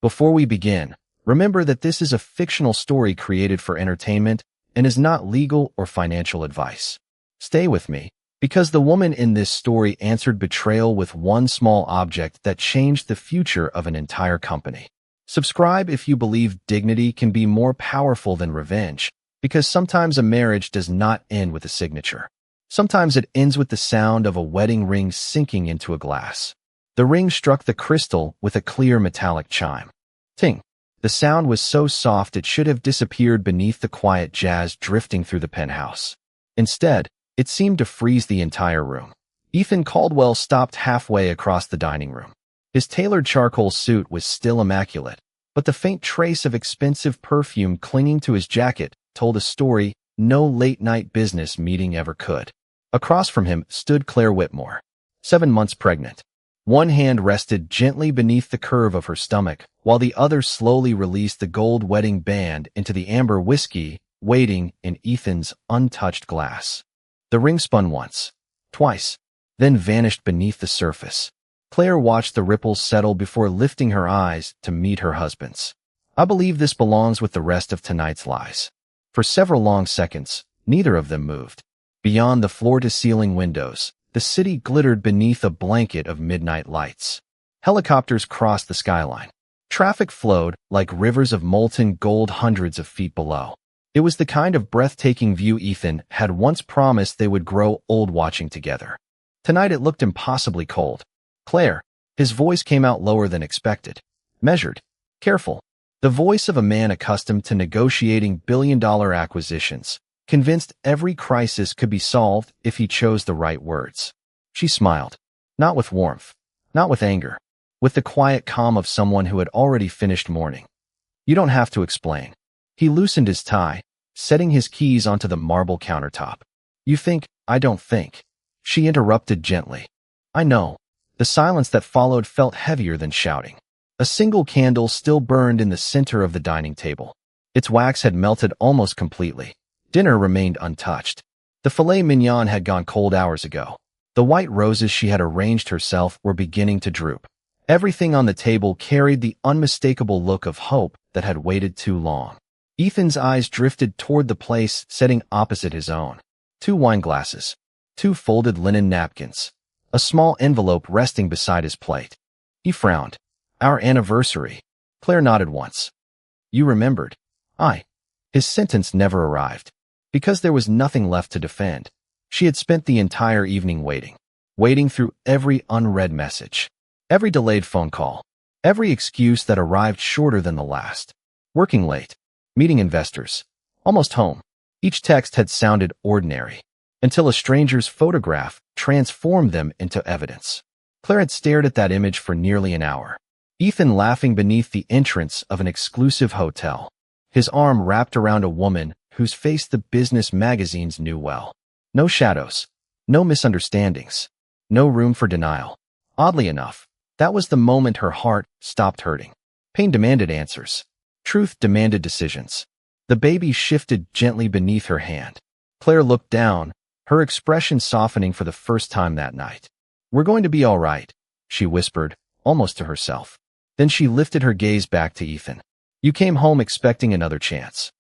Before we begin, remember that this is a fictional story created for entertainment and is not legal or financial advice. Stay with me, because the woman in this story answered betrayal with one small object that changed the future of an entire company. Subscribe if you believe dignity can be more powerful than revenge, because sometimes a marriage does not end with a signature. Sometimes it ends with the sound of a wedding ring sinking into a glass. The ring struck the crystal with a clear metallic chime. Ting! The sound was so soft it should have disappeared beneath the quiet jazz drifting through the penthouse. Instead, it seemed to freeze the entire room. Ethan Caldwell stopped halfway across the dining room. His tailored charcoal suit was still immaculate, but the faint trace of expensive perfume clinging to his jacket told a story no late-night business meeting ever could. Across from him stood Claire Whitmore, 7 months pregnant. One hand rested gently beneath the curve of her stomach, while the other slowly released the gold wedding band into the amber whiskey waiting in Ethan's untouched glass. The ring spun once, twice, then vanished beneath the surface. Claire watched the ripples settle before lifting her eyes to meet her husband's. "I believe this belongs with the rest of tonight's lies." For several long seconds, neither of them moved. Beyond the floor-to-ceiling windows, the city glittered beneath a blanket of midnight lights. Helicopters crossed the skyline. Traffic flowed like rivers of molten gold hundreds of feet below. It was the kind of breathtaking view Ethan had once promised they would grow old watching together. Tonight it looked impossibly cold. "Claire," his voice came out lower than expected. Measured. Careful. The voice of a man accustomed to negotiating billion-dollar acquisitions, convinced every crisis could be solved if he chose the right words. She smiled. Not with warmth. Not with anger. With the quiet calm of someone who had already finished mourning. "You don't have to explain." He loosened his tie, setting his keys onto the marble countertop. "You think I don't think." She interrupted gently. "I know." The silence that followed felt heavier than shouting. A single candle still burned in the center of the dining table. Its wax had melted almost completely. Dinner remained untouched. The filet mignon had gone cold hours ago. The white roses she had arranged herself were beginning to droop. Everything on the table carried the unmistakable look of hope that had waited too long. Ethan's eyes drifted toward the place sitting opposite his own. 2 wine glasses. 2 folded linen napkins. A small envelope resting beside his plate. He frowned. "Our anniversary." Claire nodded once. "You remembered." His sentence never arrived. Because there was nothing left to defend. She had spent the entire evening waiting through every unread message, every delayed phone call, every excuse that arrived shorter than the last. Working late, meeting investors, almost home. Each text had sounded ordinary, until a stranger's photograph transformed them into evidence. Claire had stared at that image for nearly an hour. Ethan laughing beneath the entrance of an exclusive hotel, his arm wrapped around a woman whose face the business magazines knew well. No shadows, no misunderstandings, no room for denial. Oddly enough, that was the moment her heart stopped hurting. Pain demanded answers. Truth demanded decisions. The baby shifted gently beneath her hand. Claire looked down, her expression softening for the first time that night. "We're going to be all right," she whispered, almost to herself. Then she lifted her gaze back to Ethan. "You came home expecting another chance."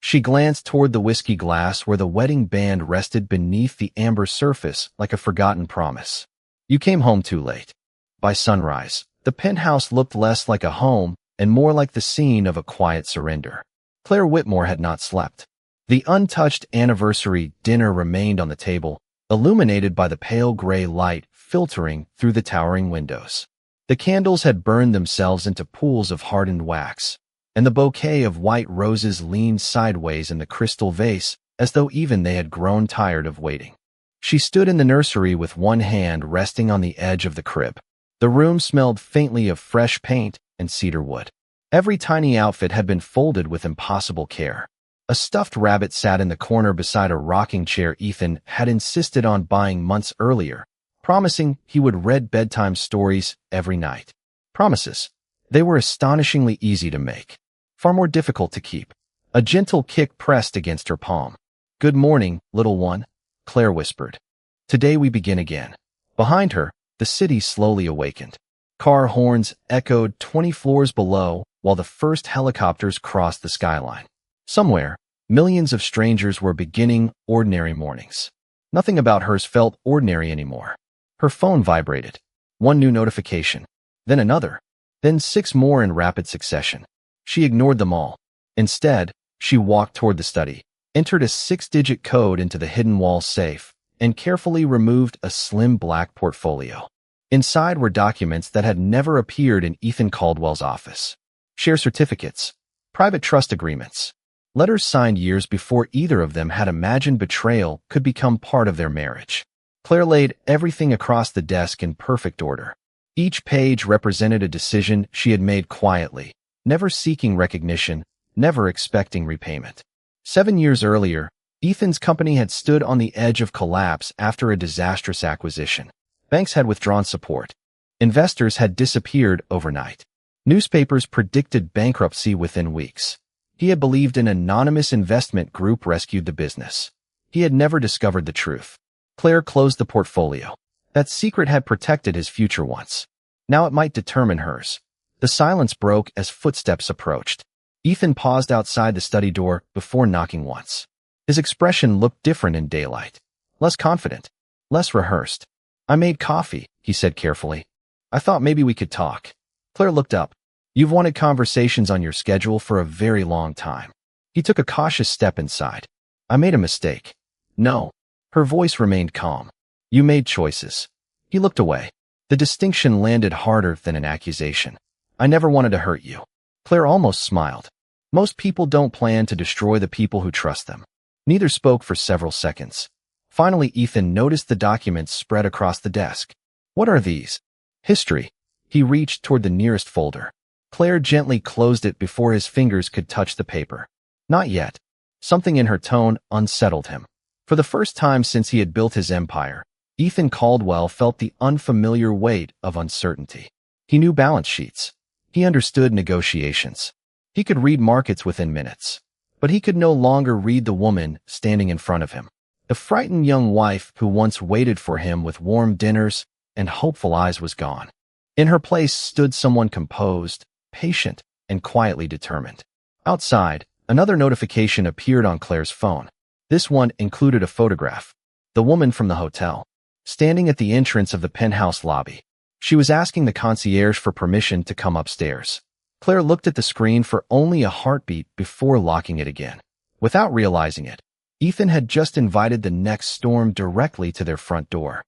She glanced toward the whiskey glass where the wedding band rested beneath the amber surface like a forgotten promise. "You came home too late." By sunrise, the penthouse looked less like a home and more like the scene of a quiet surrender. Claire Whitmore had not slept. The untouched anniversary dinner remained on the table, illuminated by the pale gray light filtering through the towering windows. The candles had burned themselves into pools of hardened wax, and the bouquet of white roses leaned sideways in the crystal vase as though even they had grown tired of waiting. She stood in the nursery with one hand resting on the edge of the crib. The room smelled faintly of fresh paint and cedar wood. Every tiny outfit had been folded with impossible care. A stuffed rabbit sat in the corner beside a rocking chair Ethan had insisted on buying months earlier, promising he would read bedtime stories every night. Promises. They were astonishingly easy to make, far more difficult to keep. A gentle kick pressed against her palm. "Good morning, little one," Claire whispered. "Today we begin again." Behind her, the city slowly awakened. Car horns echoed 20 floors below, while the first helicopters crossed the skyline. Somewhere, millions of strangers were beginning ordinary mornings. Nothing about hers felt ordinary anymore. Her phone vibrated. One new notification, then another, then 6 more in rapid succession. She ignored them all. Instead, she walked toward the study, entered a 6-digit code into the hidden wall safe, and carefully removed a slim black portfolio. Inside were documents that had never appeared in Ethan Caldwell's office. Share certificates, private trust agreements, letters signed years before either of them had imagined betrayal could become part of their marriage. Claire laid everything across the desk in perfect order. Each page represented a decision she had made quietly, never seeking recognition, never expecting repayment. 7 years earlier, Ethan's company had stood on the edge of collapse after a disastrous acquisition. Banks had withdrawn support. Investors had disappeared overnight. Newspapers predicted bankruptcy within weeks. He had believed an anonymous investment group rescued the business. He had never discovered the truth. Claire closed the portfolio. That secret had protected his future once. Now it might determine hers. The silence broke as footsteps approached. Ethan paused outside the study door before knocking once. His expression looked different in daylight. Less confident. Less rehearsed. "I made coffee," he said carefully. "I thought maybe we could talk." Claire looked up. "You've wanted conversations on your schedule for a very long time." He took a cautious step inside. "I made a mistake." "No." Her voice remained calm. "You made choices." He looked away. The distinction landed harder than an accusation. "I never wanted to hurt you." Claire almost smiled. Most people don't plan to destroy the people who trust them. Neither spoke for several seconds. Finally, Ethan noticed the documents spread across the desk. "What are these?" "History." He reached toward the nearest folder. Claire gently closed it before his fingers could touch the paper. "Not yet." Something in her tone unsettled him. For the first time since he had built his empire, Ethan Caldwell felt the unfamiliar weight of uncertainty. He knew balance sheets. He understood negotiations. He could read markets within minutes. But he could no longer read the woman standing in front of him. The frightened young wife who once waited for him with warm dinners and hopeful eyes was gone. In her place stood someone composed, patient, and quietly determined. Outside, another notification appeared on Claire's phone. This one included a photograph. The woman from the hotel, standing at the entrance of the penthouse lobby. She was asking the concierge for permission to come upstairs. Claire looked at the screen for only a heartbeat before locking it again. Without realizing it, Ethan had just invited the next storm directly to their front door.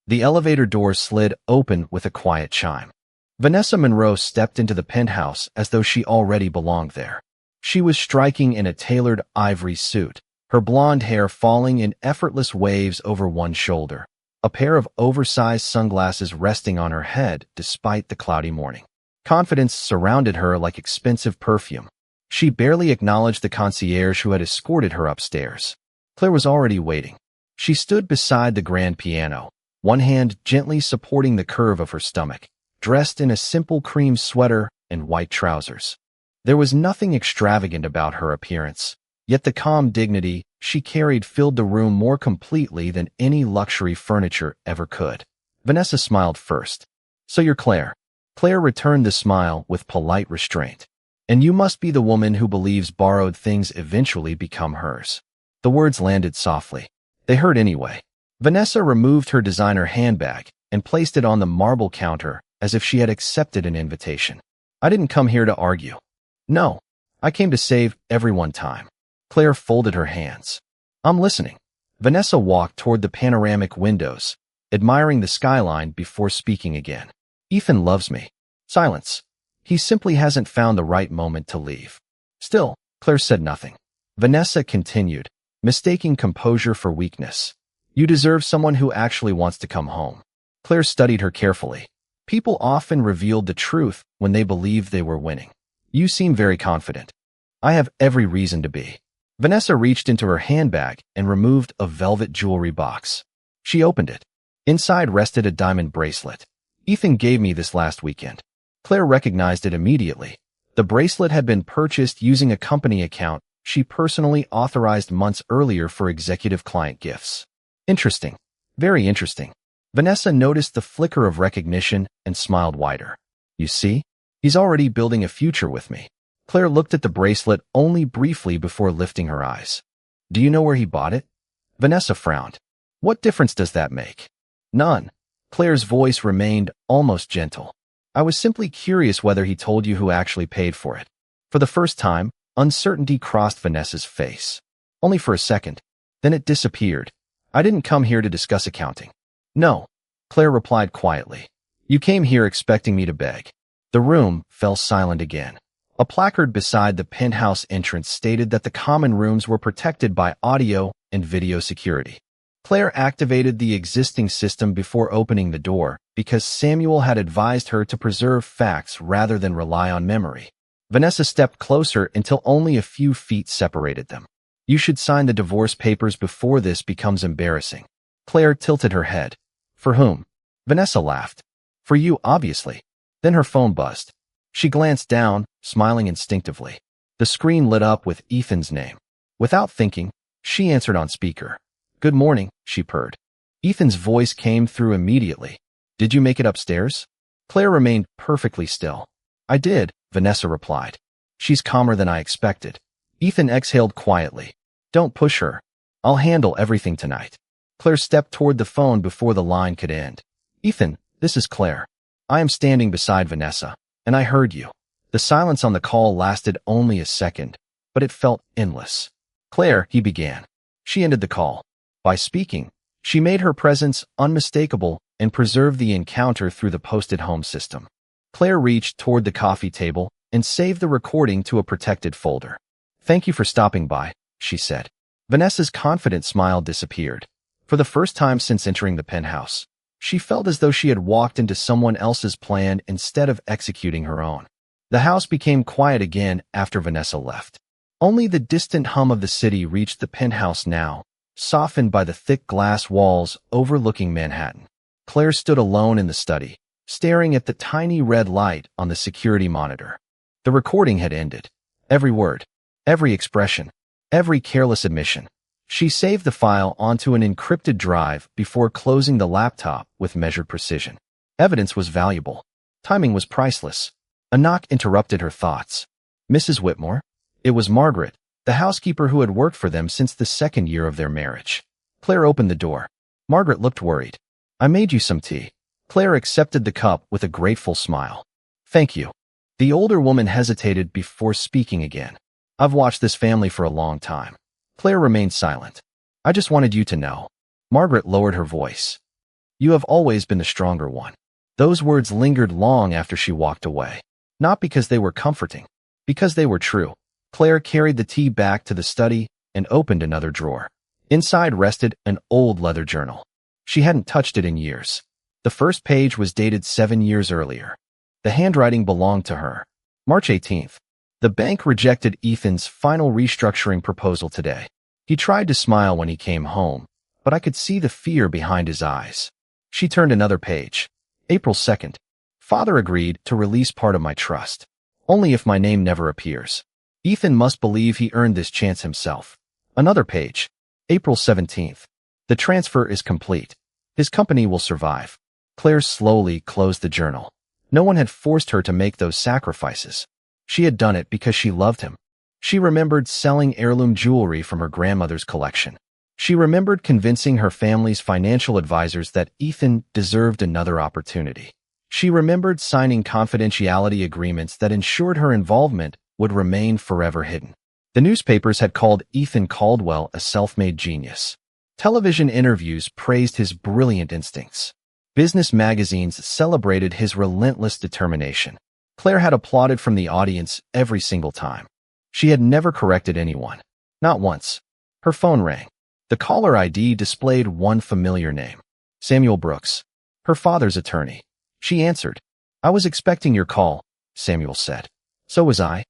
The elevator door slid open with a quiet chime. Vanessa Monroe stepped into the penthouse as though she already belonged there. She was striking in a tailored ivory suit, her blonde hair falling in effortless waves over one shoulder, a pair of oversized sunglasses resting on her head despite the cloudy morning. Confidence surrounded her like expensive perfume. She barely acknowledged the concierge who had escorted her upstairs. Claire was already waiting. She stood beside the grand piano, one hand gently supporting the curve of her stomach, dressed in a simple cream sweater and white trousers. There was nothing extravagant about her appearance, yet the calm dignity she carried filled the room more completely than any luxury furniture ever could. Vanessa smiled first. "So you're Claire." Claire returned the smile with polite restraint. "And you must be the woman who believes borrowed things eventually become hers." The words landed softly. They hurt anyway. Vanessa removed her designer handbag and placed it on the marble counter as if she had accepted an invitation. "I didn't come here to argue." "No, I came to save everyone time." Claire folded her hands. "I'm listening." Vanessa walked toward the panoramic windows, admiring the skyline before speaking again. "Ethan loves me." Silence. "He simply hasn't found the right moment to leave." Still, Claire said nothing. Vanessa continued, mistaking composure for weakness. "You deserve someone who actually wants to come home." Claire studied her carefully. People often revealed the truth when they believed they were winning. "You seem very confident." "I have every reason to be." Vanessa reached into her handbag and removed a velvet jewelry box. She opened it. Inside rested a diamond bracelet. "Ethan gave me this last weekend." Claire recognized it immediately. The bracelet had been purchased using a company account she personally authorized months earlier for executive client gifts. Interesting. Very interesting. Vanessa noticed the flicker of recognition and smiled wider. "You see?" He's already building a future with me. Claire looked at the bracelet only briefly before lifting her eyes. Do you know where he bought it? Vanessa frowned. What difference does that make? None. Claire's voice remained almost gentle. I was simply curious whether he told you who actually paid for it. For the first time, uncertainty crossed Vanessa's face. Only for a second. Then it disappeared. I didn't come here to discuss accounting. No, Claire replied quietly. You came here expecting me to beg. The room fell silent again. A placard beside the penthouse entrance stated that the common rooms were protected by audio and video security. Claire activated the existing system before opening the door because Samuel had advised her to preserve facts rather than rely on memory. Vanessa stepped closer until only a few feet separated them. You should sign the divorce papers before this becomes embarrassing. Claire tilted her head. For whom? Vanessa laughed. For you, obviously. Then her phone buzzed. She glanced down, smiling instinctively. The screen lit up with Ethan's name. Without thinking, she answered on speaker. Good morning, she purred. Ethan's voice came through immediately. Did you make it upstairs? Claire remained perfectly still. I did, Vanessa replied. She's calmer than I expected. Ethan exhaled quietly. Don't push her. I'll handle everything tonight. Claire stepped toward the phone before the line could end. Ethan, this is Claire. I am standing beside Vanessa, and I heard you. The silence on the call lasted only a second, but it felt endless. Claire, he began. She ended the call. By speaking, she made her presence unmistakable and preserved the encounter through the posted home system. Claire reached toward the coffee table and saved the recording to a protected folder. Thank you for stopping by, she said. Vanessa's confident smile disappeared. For the first time since entering the penthouse, she felt as though she had walked into someone else's plan instead of executing her own. The house became quiet again after Vanessa left. Only the distant hum of the city reached the penthouse now, softened by the thick glass walls overlooking Manhattan. Claire stood alone in the study, staring at the tiny red light on the security monitor. The recording had ended. Every word, every expression, every careless admission. She saved the file onto an encrypted drive before closing the laptop with measured precision. Evidence was valuable. Timing was priceless. A knock interrupted her thoughts. Mrs. Whitmore? It was Margaret, the housekeeper who had worked for them since the second year of their marriage. Claire opened the door. Margaret looked worried. I made you some tea. Claire accepted the cup with a grateful smile. Thank you. The older woman hesitated before speaking again. I've watched this family for a long time. Claire remained silent. I just wanted you to know. Margaret lowered her voice. You have always been the stronger one. Those words lingered long after she walked away. Not because they were comforting, because they were true. Claire carried the tea back to the study and opened another drawer. Inside rested an old leather journal. She hadn't touched it in years. The first page was dated 7 years earlier. The handwriting belonged to her. March 18th. The bank rejected Ethan's final restructuring proposal today. He tried to smile when he came home, but I could see the fear behind his eyes. She turned another page. April 2nd. Father agreed to release part of my trust. Only if my name never appears. Ethan must believe he earned this chance himself. Another page. April 17th. The transfer is complete. His company will survive. Claire slowly closed the journal. No one had forced her to make those sacrifices. She had done it because she loved him. She remembered selling heirloom jewelry from her grandmother's collection. She remembered convincing her family's financial advisors that Ethan deserved another opportunity. She remembered signing confidentiality agreements that ensured her involvement would remain forever hidden. The newspapers had called Ethan Caldwell a self-made genius. Television interviews praised his brilliant instincts. Business magazines celebrated his relentless determination. Claire had applauded from the audience every single time. She had never corrected anyone. Not once. Her phone rang. The caller ID displayed one familiar name. Samuel Brooks. Her father's attorney. She answered. I was expecting your call, Samuel said. So was I.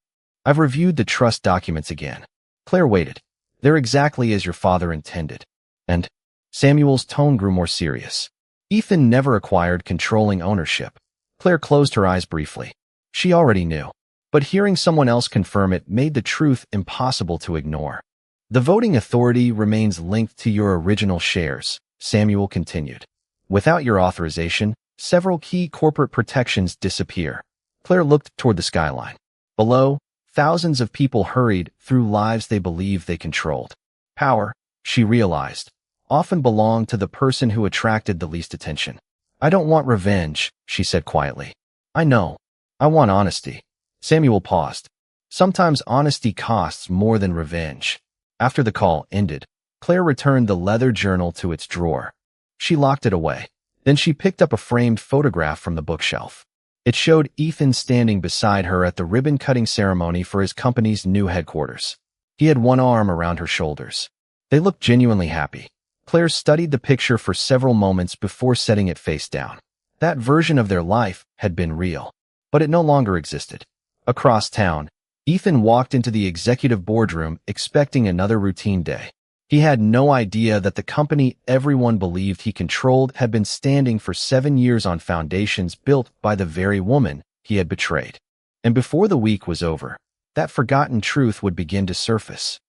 I've reviewed the trust documents again. Claire waited. They're exactly as your father intended. And Samuel's tone grew more serious. Ethan never acquired controlling ownership. Claire closed her eyes briefly. She already knew. But hearing someone else confirm it made the truth impossible to ignore. The voting authority remains linked to your original shares, Samuel continued. Without your authorization, several key corporate protections disappear. Claire looked toward the skyline. Below, thousands of people hurried through lives they believed they controlled. Power, she realized, often belonged to the person who attracted the least attention. I don't want revenge, she said quietly. I know. I want honesty. Samuel paused. Sometimes honesty costs more than revenge. After the call ended, Claire returned the leather journal to its drawer. She locked it away. Then she picked up a framed photograph from the bookshelf. It showed Ethan standing beside her at the ribbon-cutting ceremony for his company's new headquarters. He had one arm around her shoulders. They looked genuinely happy. Claire studied the picture for several moments before setting it face down. That version of their life had been real, but it no longer existed. Across town, Ethan walked into the executive boardroom expecting another routine day. He had no idea that the company everyone believed he controlled had been standing for 7 years on foundations built by the very woman he had betrayed. And before the week was over, that forgotten truth would begin to surface.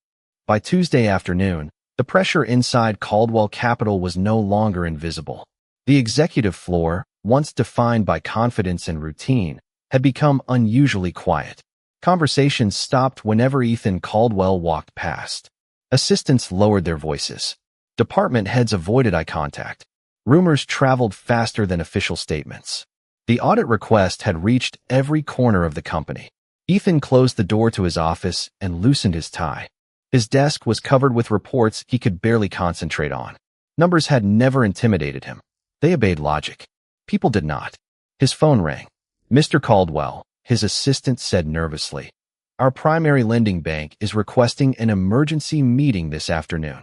By Tuesday afternoon, the pressure inside Caldwell Capital was no longer invisible. The executive floor, once defined by confidence and routine, had become unusually quiet. Conversations stopped whenever Ethan Caldwell walked past. Assistants lowered their voices. Department heads avoided eye contact. Rumors traveled faster than official statements. The audit request had reached every corner of the company. Ethan closed the door to his office and loosened his tie. His desk was covered with reports he could barely concentrate on. Numbers had never intimidated him. They obeyed logic. People did not. His phone rang. Mr. Caldwell, his assistant said nervously. Our primary lending bank is requesting an emergency meeting this afternoon.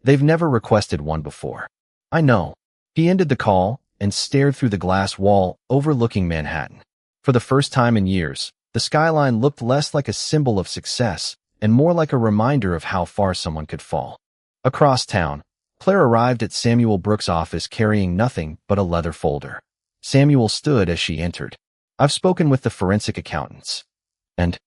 They've never requested one before. I know. He ended the call and stared through the glass wall overlooking Manhattan. For the first time in years, the skyline looked less like a symbol of success and more like a reminder of how far someone could fall. Across town, Claire arrived at Samuel Brooks' office carrying nothing but a leather folder. Samuel stood as she entered. I've spoken with the forensic accountants. And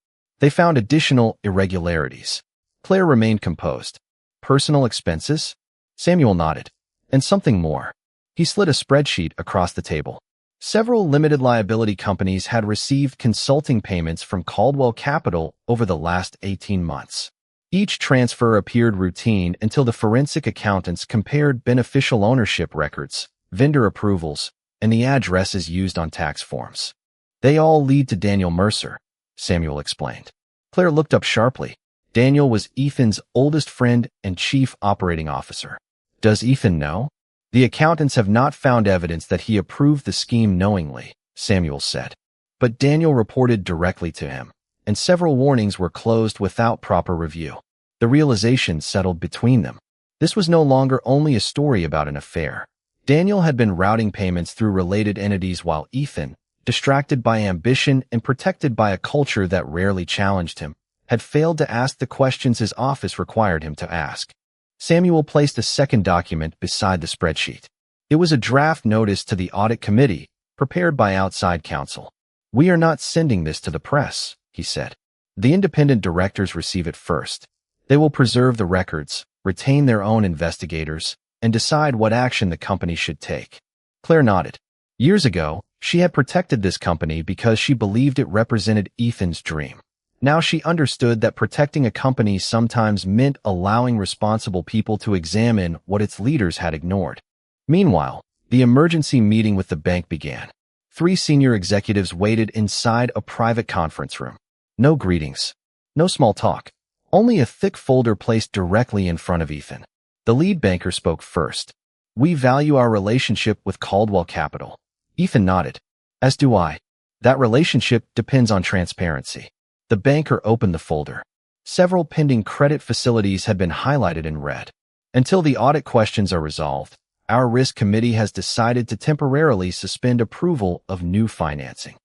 they found additional irregularities. Claire remained composed. Personal expenses? Samuel nodded. And something more. He slid a spreadsheet across the table. Several limited liability companies had received consulting payments from Caldwell Capital over the last 18 months. Each transfer appeared routine until the forensic accountants compared beneficial ownership records, vendor approvals, and the addresses used on tax forms. They all lead to Daniel Mercer, Samuel explained. Claire looked up sharply. Daniel was Ethan's oldest friend and chief operating officer. Does Ethan know? The accountants have not found evidence that he approved the scheme knowingly, Samuel said. But Daniel reported directly to him, and several warnings were closed without proper review. The realization settled between them. This was no longer only a story about an affair. Daniel had been routing payments through related entities while Ethan, distracted by ambition and protected by a culture that rarely challenged him, had failed to ask the questions his office required him to ask. Samuel placed a second document beside the spreadsheet. It was a draft notice to the audit committee, prepared by outside counsel. We are not sending this to the press, he said. The independent directors receive it first. They will preserve the records, retain their own investigators, and decide what action the company should take. Claire nodded. Years ago, she had protected this company because she believed it represented Ethan's dream. Now she understood that protecting a company sometimes meant allowing responsible people to examine what its leaders had ignored. Meanwhile, the emergency meeting with the bank began. 3 senior executives waited inside a private conference room. No greetings. No small talk. Only a thick folder placed directly in front of Ethan. The lead banker spoke first. We value our relationship with Caldwell Capital. Ethan nodded. As do I. That relationship depends on transparency. The banker opened the folder. Several pending credit facilities had been highlighted in red. Until the audit questions are resolved, our risk committee has decided to temporarily suspend approval of new financing.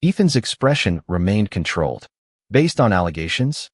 Ethan's expression remained controlled. Based on allegations?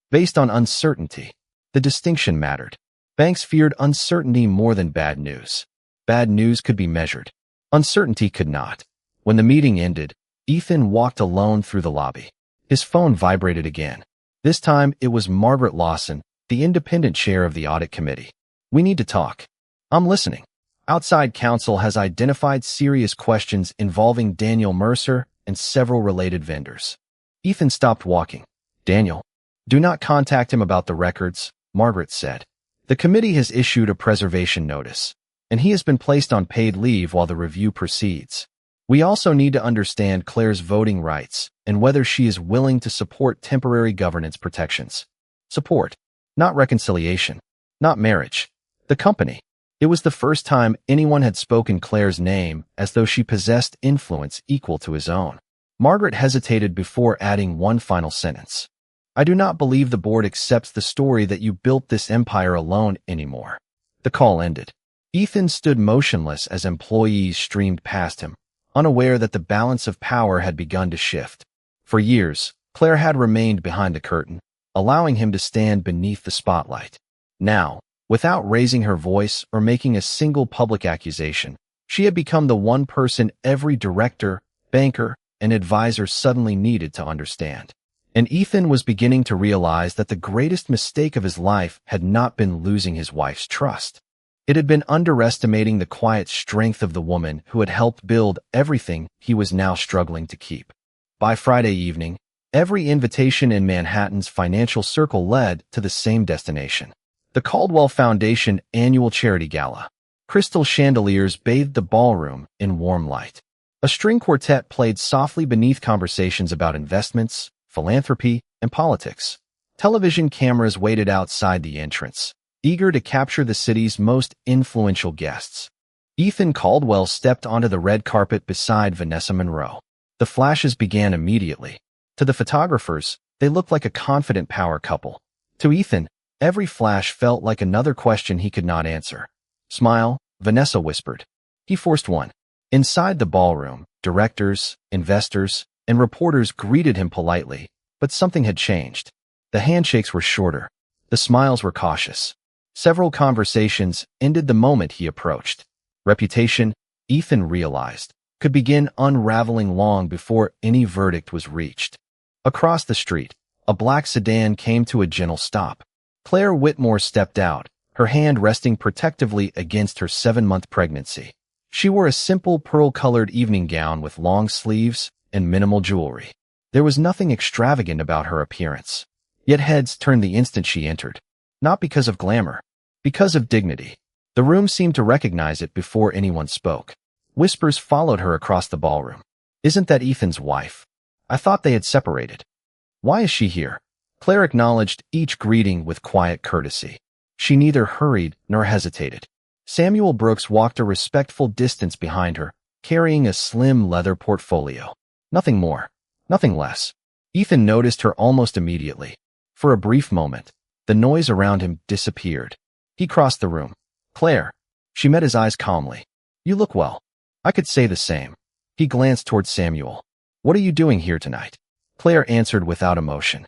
Based on uncertainty. The distinction mattered. Banks feared uncertainty more than bad news. Bad news could be measured. Uncertainty could not. When the meeting ended, Ethan walked alone through the lobby. His phone vibrated again. This time, it was Margaret Lawson, the independent chair of the audit committee. We need to talk. I'm listening. Outside counsel has identified serious questions involving Daniel Mercer and several related vendors. Ethan stopped walking. "Daniel, do not contact him about the records," Margaret said. "The committee has issued a preservation notice, and he has been placed on paid leave while the review proceeds. We also need to understand Claire's voting rights and whether she is willing to support temporary governance protections. Support, not reconciliation, not marriage. The company." It was the first time anyone had spoken Claire's name as though she possessed influence equal to his own. Margaret hesitated before adding one final sentence. "I do not believe the board accepts the story that you built this empire alone anymore." The call ended. Ethan stood motionless as employees streamed past him, unaware that the balance of power had begun to shift. For years, Claire had remained behind the curtain, allowing him to stand beneath the spotlight. Now, without raising her voice or making a single public accusation, she had become the one person every director, banker, and advisor suddenly needed to understand. And Ethan was beginning to realize that the greatest mistake of his life had not been losing his wife's trust. It had been underestimating the quiet strength of the woman who had helped build everything he was now struggling to keep. By Friday evening, every invitation in Manhattan's financial circle led to the same destination: the Caldwell Foundation annual charity gala. Crystal chandeliers bathed the ballroom in warm light. A string quartet played softly beneath conversations about investments, philanthropy, and politics. Television cameras waited outside the entrance, eager to capture the city's most influential guests. Ethan Caldwell stepped onto the red carpet beside Vanessa Monroe. The flashes began immediately. To the photographers, they looked like a confident power couple. To Ethan, every flash felt like another question he could not answer. "Smile," Vanessa whispered. He forced one. Inside the ballroom, directors, investors, and reporters greeted him politely, but something had changed. The handshakes were shorter. The smiles were cautious. Several conversations ended the moment he approached. Reputation, Ethan realized, could begin unraveling long before any verdict was reached. Across the street, a black sedan came to a gentle stop. Claire Whitmore stepped out, her hand resting protectively against her 7-month pregnancy. She wore a simple pearl-colored evening gown with long sleeves and minimal jewelry. There was nothing extravagant about her appearance. Yet heads turned the instant she entered. Not because of glamour, because of dignity. The room seemed to recognize it before anyone spoke. Whispers followed her across the ballroom. "Isn't that Ethan's wife? I thought they had separated. Why is she here?" Claire acknowledged each greeting with quiet courtesy. She neither hurried nor hesitated. Samuel Brooks walked a respectful distance behind her, carrying a slim leather portfolio. Nothing more, nothing less. Ethan noticed her almost immediately. For a brief moment, the noise around him disappeared. He crossed the room. "Claire." She met his eyes calmly. "You look well." "I could say the same." He glanced toward Samuel. "What are you doing here tonight?" Claire answered without emotion.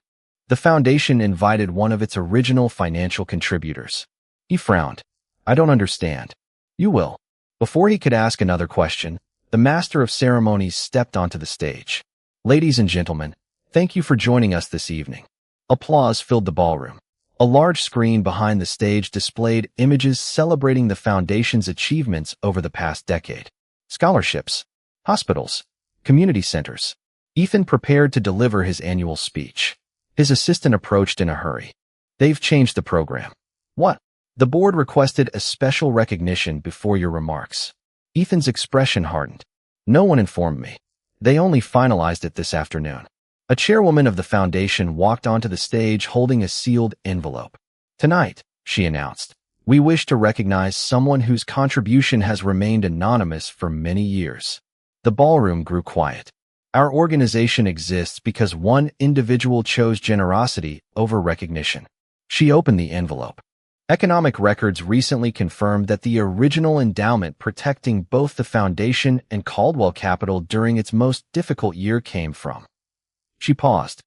"The foundation invited one of its original financial contributors." He frowned. "I don't understand." "You will." Before he could ask another question, the master of ceremonies stepped onto the stage. "Ladies and gentlemen, thank you for joining us this evening." Applause filled the ballroom. A large screen behind the stage displayed images celebrating the foundation's achievements over the past decade. Scholarships, hospitals, community centers. Ethan prepared to deliver his annual speech. His assistant approached in a hurry. "They've changed the program." "What?" "The board requested a special recognition before your remarks." Ethan's expression hardened. "No one informed me. They only finalized it this afternoon." A chairwoman of the foundation walked onto the stage holding a sealed envelope. "Tonight," she announced, "we wish to recognize someone whose contribution has remained anonymous for many years." The ballroom grew quiet. "Our organization exists because one individual chose generosity over recognition." She opened the envelope. Economic records recently confirmed that the original endowment protecting both the foundation and Caldwell Capital during its most difficult year came from. She paused.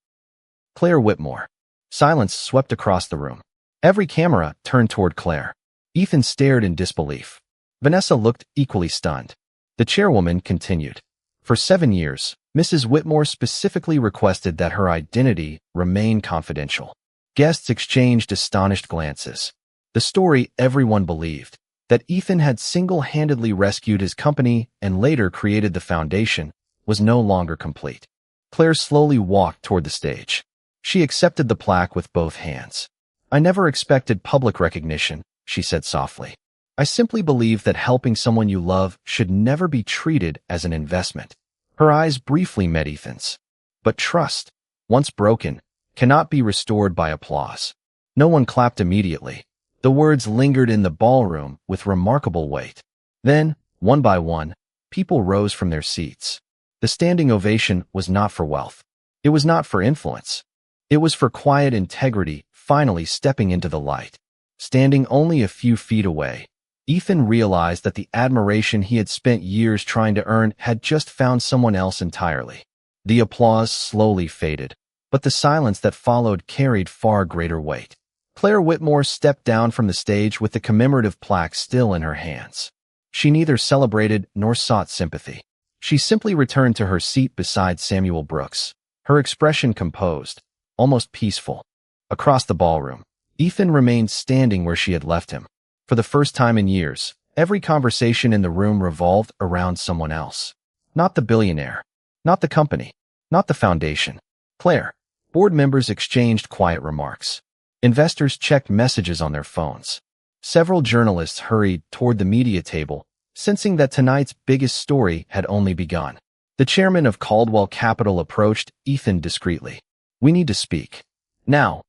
Claire Whitmore. Silence swept across the room. Every camera turned toward Claire. Ethan stared in disbelief. Vanessa looked equally stunned. The chairwoman continued. "For 7 years, Mrs. Whitmore specifically requested that her identity remain confidential." Guests exchanged astonished glances. The story everyone believed, that Ethan had single-handedly rescued his company and later created the foundation, was no longer complete. Claire slowly walked toward the stage. She accepted the plaque with both hands. "I never expected public recognition," she said softly. "I simply believe that helping someone you love should never be treated as an investment." Her eyes briefly met Ethan's. But trust, once broken, cannot be restored by applause. No one clapped immediately. The words lingered in the ballroom with remarkable weight. Then, one by one, people rose from their seats. The standing ovation was not for wealth. It was not for influence. It was for quiet integrity finally stepping into the light. Standing only a few feet away, Ethan realized that the admiration he had spent years trying to earn had just found someone else entirely. The applause slowly faded, but the silence that followed carried far greater weight. Claire Whitmore stepped down from the stage with the commemorative plaque still in her hands. She neither celebrated nor sought sympathy. She simply returned to her seat beside Samuel Brooks, her expression composed, almost peaceful. Across the ballroom, Ethan remained standing where she had left him. For the first time in years, every conversation in the room revolved around someone else. Not the billionaire, not the company, not the foundation. Claire. Board members exchanged quiet remarks. Investors checked messages on their phones. Several journalists hurried toward the media table, sensing that tonight's biggest story had only begun. The chairman of Caldwell Capital approached Ethan discreetly. "We need to speak. Now."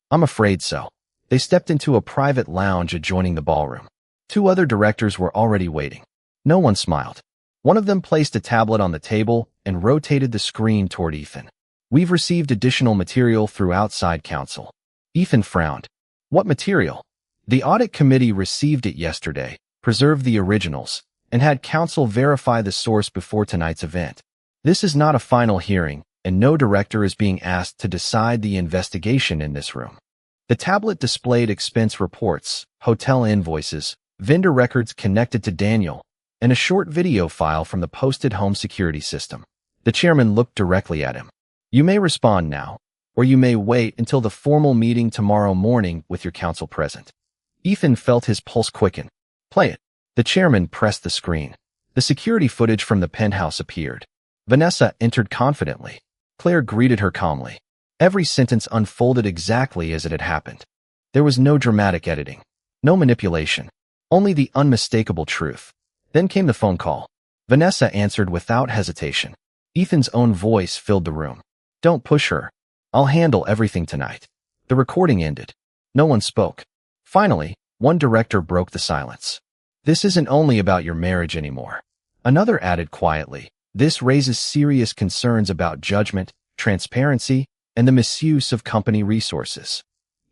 "I'm afraid so." They stepped into a private lounge adjoining the ballroom. Two other directors were already waiting. No one smiled. One of them placed a tablet on the table and rotated the screen toward Ethan. "We've received additional material through outside counsel." Ethan frowned. "What material?" "The audit committee received it yesterday, preserved the originals, and had counsel verify the source before tonight's event. This is not a final hearing, and no director is being asked to decide the investigation in this room." The tablet displayed expense reports, hotel invoices, vendor records connected to Daniel, and a short video file from the posted home security system. The chairman looked directly at him. "You may respond now, or you may wait until the formal meeting tomorrow morning with your counsel present." Ethan felt his pulse quicken. "Play it." The chairman pressed the screen. The security footage from the penthouse appeared. Vanessa entered confidently. Claire greeted her calmly. Every sentence unfolded exactly as it had happened. There was no dramatic editing, no manipulation, only the unmistakable truth. Then came the phone call. Vanessa answered without hesitation. Ethan's own voice filled the room. "Don't push her. I'll handle everything tonight." The recording ended. No one spoke. Finally, one director broke the silence. "This isn't only about your marriage anymore." Another added quietly, "This raises serious concerns about judgment, transparency, and the misuse of company resources."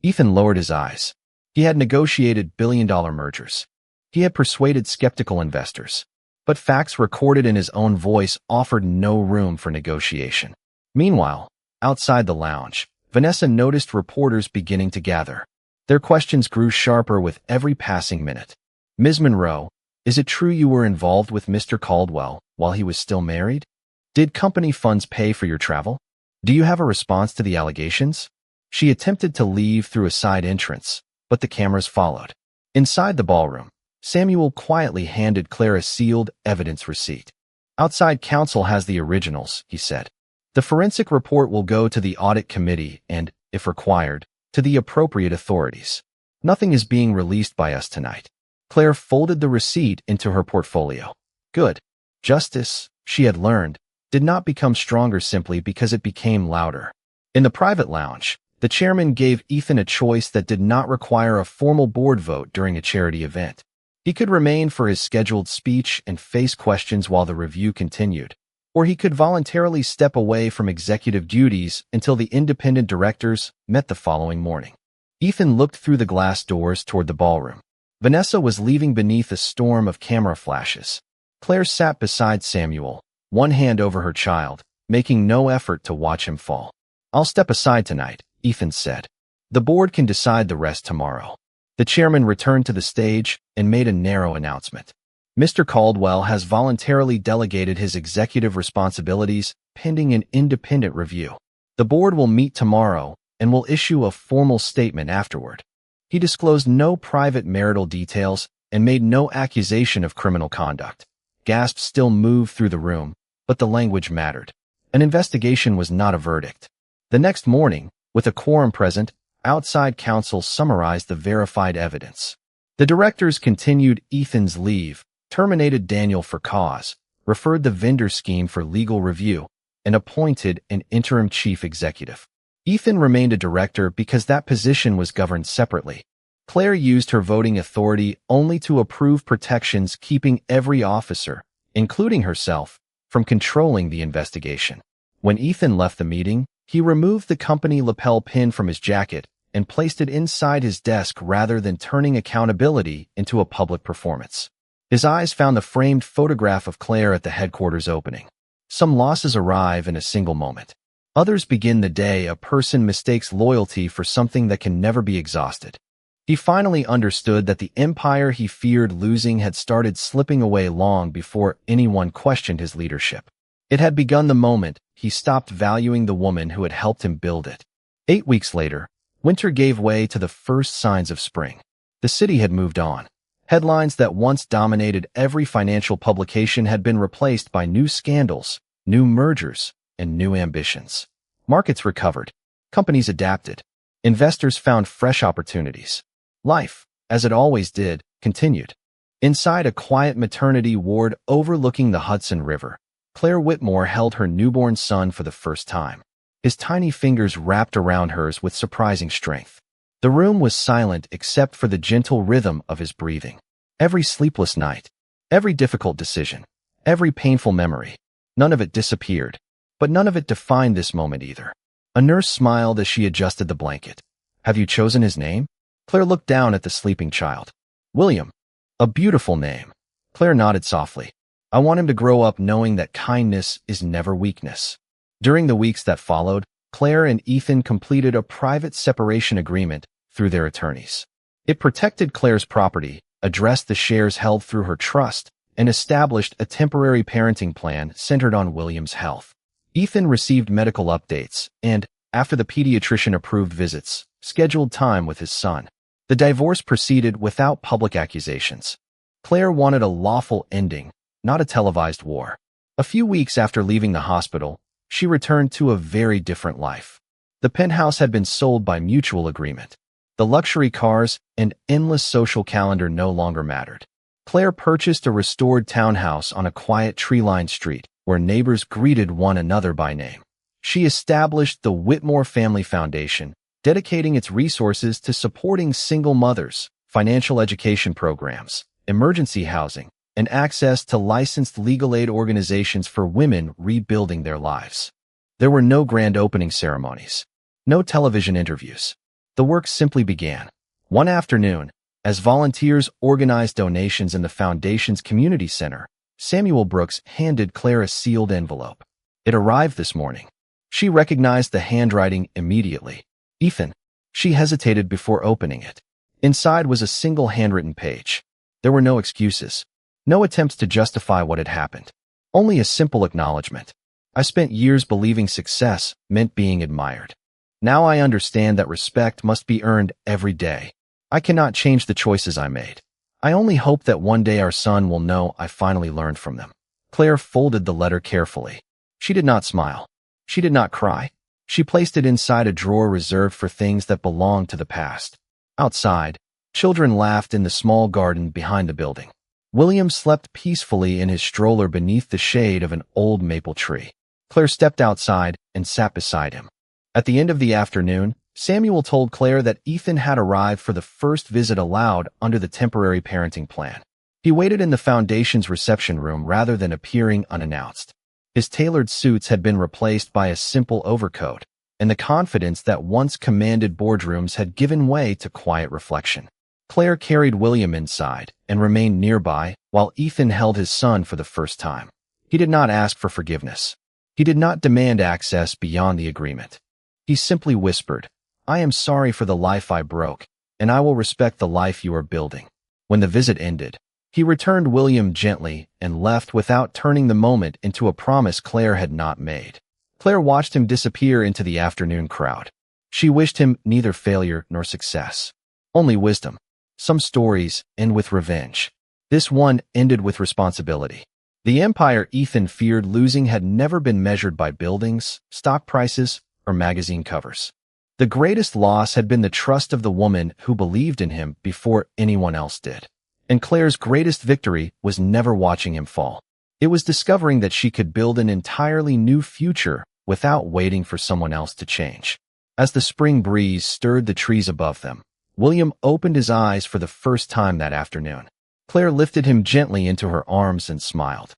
Ethan lowered his eyes. He had negotiated billion-dollar mergers. He had persuaded skeptical investors. But facts recorded in his own voice offered no room for negotiation. Meanwhile, outside the lounge, Vanessa noticed reporters beginning to gather. Their questions grew sharper with every passing minute. "Ms. Monroe, is it true you were involved with Mr. Caldwell while he was still married? Did company funds pay for your travel? Do you have a response to the allegations?" She attempted to leave through a side entrance, but the cameras followed. Inside the ballroom, Samuel quietly handed Claire a sealed evidence receipt. "Outside counsel has the originals," he said. "The forensic report will go to the audit committee and, if required, to the appropriate authorities. Nothing is being released by us tonight." Claire folded the receipt into her portfolio. Good. Justice, she had learned, did not become stronger simply because it became louder. In the private lounge, the chairman gave Ethan a choice that did not require a formal board vote during a charity event. He could remain for his scheduled speech and face questions while the review continued, or he could voluntarily step away from executive duties until the independent directors met the following morning. Ethan looked through the glass doors toward the ballroom. Vanessa was leaving beneath a storm of camera flashes. Claire sat beside Samuel, one hand over her child, making no effort to watch him fall. "I'll step aside tonight," Ethan said. "The board can decide the rest tomorrow." The chairman returned to the stage and made a narrow announcement. "Mr. Caldwell has voluntarily delegated his executive responsibilities pending an independent review. The board will meet tomorrow and will issue a formal statement afterward." He disclosed no private marital details and made no accusation of criminal conduct. Gasps still moved through the room, but the language mattered. An investigation was not a verdict. The next morning, with a quorum present, outside counsel summarized the verified evidence. The directors continued Ethan's leave, terminated Daniel for cause, referred the vendor scheme for legal review, and appointed an interim chief executive. Ethan remained a director because that position was governed separately. Claire used her voting authority only to approve protections, keeping every officer, including herself, from controlling the investigation. When Ethan left the meeting, he removed the company lapel pin from his jacket and placed it inside his desk rather than turning accountability into a public performance. His eyes found the framed photograph of Claire at the headquarters opening. Some losses arrive in a single moment. Others begin the day a person mistakes loyalty for something that can never be exhausted. He finally understood that the empire he feared losing had started slipping away long before anyone questioned his leadership. It had begun the moment he stopped valuing the woman who had helped him build it. 8 weeks later, winter gave way to the first signs of spring. The city had moved on. Headlines that once dominated every financial publication had been replaced by new scandals, new mergers, and new ambitions. Markets recovered. Companies adapted. Investors found fresh opportunities. Life, as it always did, continued. Inside a quiet maternity ward overlooking the Hudson River, Claire Whitmore held her newborn son for the first time. His tiny fingers wrapped around hers with surprising strength. The room was silent except for the gentle rhythm of his breathing. Every sleepless night, every difficult decision, every painful memory, none of it disappeared, but none of it defined this moment either. A nurse smiled as she adjusted the blanket. "Have you chosen his name?" Claire looked down at the sleeping child. "William." "A beautiful name." Claire nodded softly. "I want him to grow up knowing that kindness is never weakness." During the weeks that followed, Claire and Ethan completed a private separation agreement through their attorneys. It protected Claire's property, addressed the shares held through her trust, and established a temporary parenting plan centered on William's health. Ethan received medical updates and, after the pediatrician approved visits, scheduled time with his son. The divorce proceeded without public accusations. Claire wanted a lawful ending, not a televised war. A few weeks after leaving the hospital, she returned to a very different life. The penthouse had been sold by mutual agreement. The luxury cars and endless social calendar no longer mattered. Claire purchased a restored townhouse on a quiet tree-lined street where neighbors greeted one another by name. She established the Whitmore Family Foundation, dedicating its resources to supporting single mothers, financial education programs, emergency housing, and access to licensed legal aid organizations for women rebuilding their lives. There were no grand opening ceremonies, no television interviews. The work simply began. One afternoon, as volunteers organized donations in the foundation's community center, Samuel Brooks handed Claire a sealed envelope. It arrived this morning. She recognized the handwriting immediately. "Ethan." She hesitated before opening it. Inside was a single handwritten page. There were no excuses, no attempts to justify what had happened. Only a simple acknowledgement. "I spent years believing success meant being admired. Now I understand that respect must be earned every day. I cannot change the choices I made. I only hope that one day our son will know I finally learned from them." Claire folded the letter carefully. She did not smile. She did not cry. She placed it inside a drawer reserved for things that belonged to the past. Outside, children laughed in the small garden behind the building. William slept peacefully in his stroller beneath the shade of an old maple tree. Claire stepped outside and sat beside him. At the end of the afternoon, Samuel told Claire that Ethan had arrived for the first visit allowed under the temporary parenting plan. He waited in the foundation's reception room rather than appearing unannounced. His tailored suits had been replaced by a simple overcoat, and the confidence that once commanded boardrooms had given way to quiet reflection. Claire carried William inside and remained nearby while Ethan held his son for the first time. He did not ask for forgiveness. He did not demand access beyond the agreement. He simply whispered, "I am sorry for the life I broke, and I will respect the life you are building." When the visit ended, he returned William gently and left without turning the moment into a promise Claire had not made. Claire watched him disappear into the afternoon crowd. She wished him neither failure nor success, only wisdom. Some stories end with revenge. This one ended with responsibility. The empire Ethan feared losing had never been measured by buildings, stock prices, or magazine covers. The greatest loss had been the trust of the woman who believed in him before anyone else did. And Claire's greatest victory was never watching him fall. It was discovering that she could build an entirely new future without waiting for someone else to change. As the spring breeze stirred the trees above them, William opened his eyes for the first time that afternoon. Claire lifted him gently into her arms and smiled.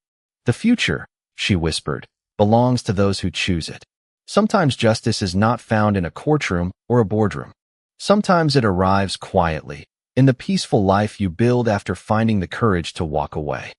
"The future," she whispered, "belongs to those who choose it. Sometimes justice is not found in a courtroom or a boardroom. Sometimes it arrives quietly, in the peaceful life you build after finding the courage to walk away."